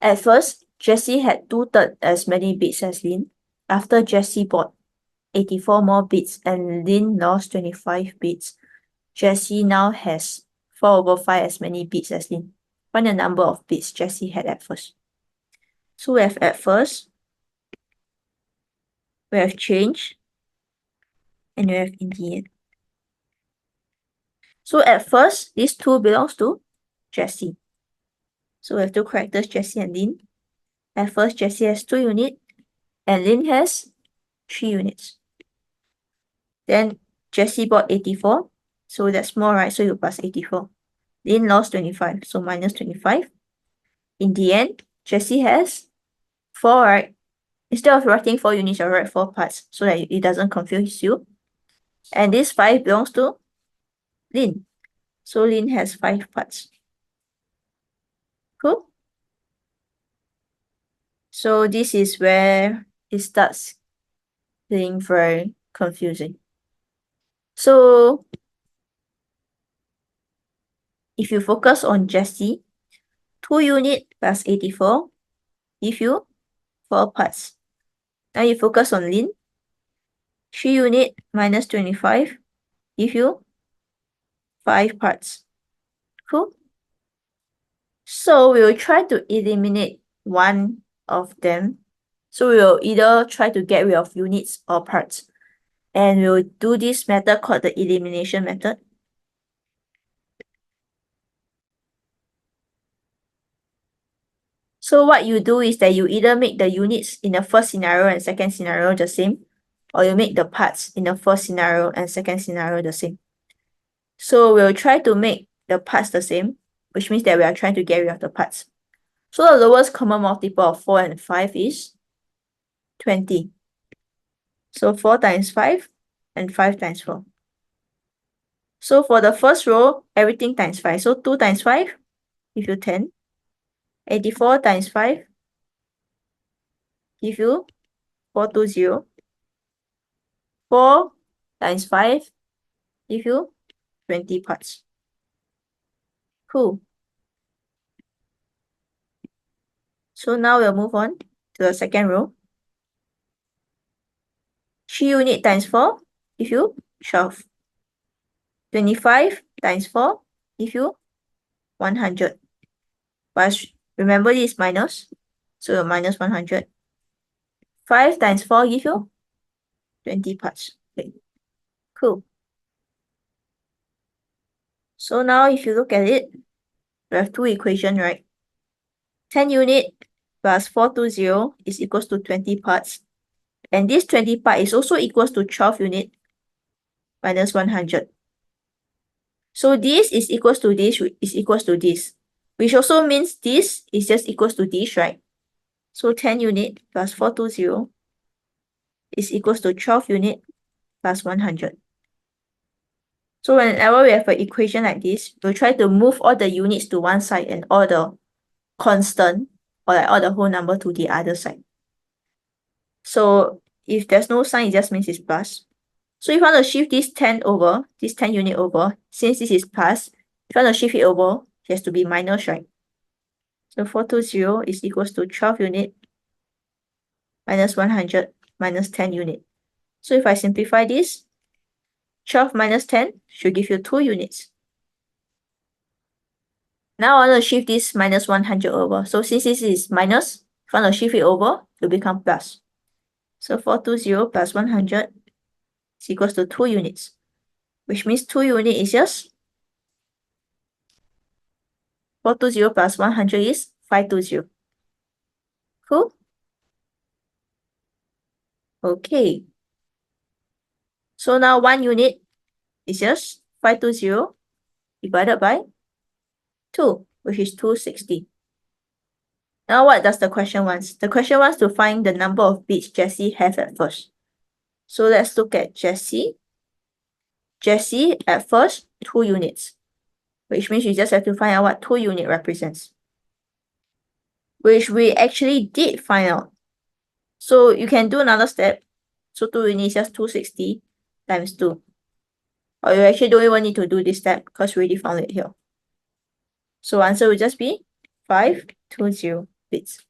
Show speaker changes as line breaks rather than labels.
At first, Jessie had 2/3 as many beads as Lynn. After Jessie bought 84 more beads and Lynn lost 25 beads, Jessie now has 4/5 as many beads as Lynn. Find the number of beads Jessie had at first. So we have at first, we have change, and we have in the end. So at first, these two belongs to Jessie. So we have two characters, Jessie and Lynn. At first, Jessie has 2 units, and Lynn has 3 units. Then Jessie bought 84, so that's more, right? So you plus 84. Lynn lost 25, so minus 25. In the end, Jessie has 4, right? Instead of writing 4 units, I write 4 parts so that it doesn't confuse you. And this 5 belongs to Lynn. So Lynn has 5 parts. Cool? So this is where it starts being very confusing. So if you focus on Jessie, 2 units plus 84 give you 4 parts. Now you focus on Lynn, 3 units minus 25 give you 5 parts. Cool? So we will try to eliminate one of them. So we will either try to get rid of units or parts. And we will do this method called the elimination method. So what you do is that you either make the units in the first scenario and second scenario the same, or you make the parts in the first scenario and second scenario the same. So we'll try to make the parts the same, which means that we are trying to get rid of the parts. So the lowest common multiple of 4 and 5 is 20. So 4 times 5 and 5 times 4. So for the first row, everything times 5. So 2 times 5 give you 10. 84 times 5 give you 420. 4 times 5 give you 20 parts. Cool. So now we'll move on to the second row. 3 units times 4 give you 12. 25 times 4 give you 100. But remember this is minus, so minus 100. 5 times 4 give you 20 parts. Okay, cool. So now if you look at it, we have two equations, right? 10 units plus 420 is equals to 20 parts. And this 20 part is also equals to 12 units minus 100. So this is equals to this is equals to this, which also means this is just equals to this, right? So 10 units plus 420 is equals to 12 units plus 100. So whenever we have an equation like this, we'll try to move all the units to one side and all the constant or like all the whole number to the other side. So if there's no sign, it just means it's plus. So if you want to shift this 10 over, this 10 unit over, since this is plus, if you want to shift it over, it has to be minus, right? So 420 is equals to 12 units minus 100 minus 10 units. So if I simplify this, 12 minus 10 should give you 2 units. Now I want to shift this minus 100 over. So since this is minus, if I want to shift it over, it will become plus. So 420 plus 100 is equals to 2 units, which means 2 units is just 420 plus 100 is 520. Cool? Okay. So now 1 unit is just 520 divided by 2, which is 260. Now what does the question want? The question wants to find the number of beads Jessie has at first. So let's look at Jessie. Jessie at first, 2 units, which means you just have to find out what 2 unit represents, which we actually did find out. So you can do another step. So 2 units is just 260 times 2. Or you actually don't even need to do this step because we already found it here. So answer will just be 520. bits.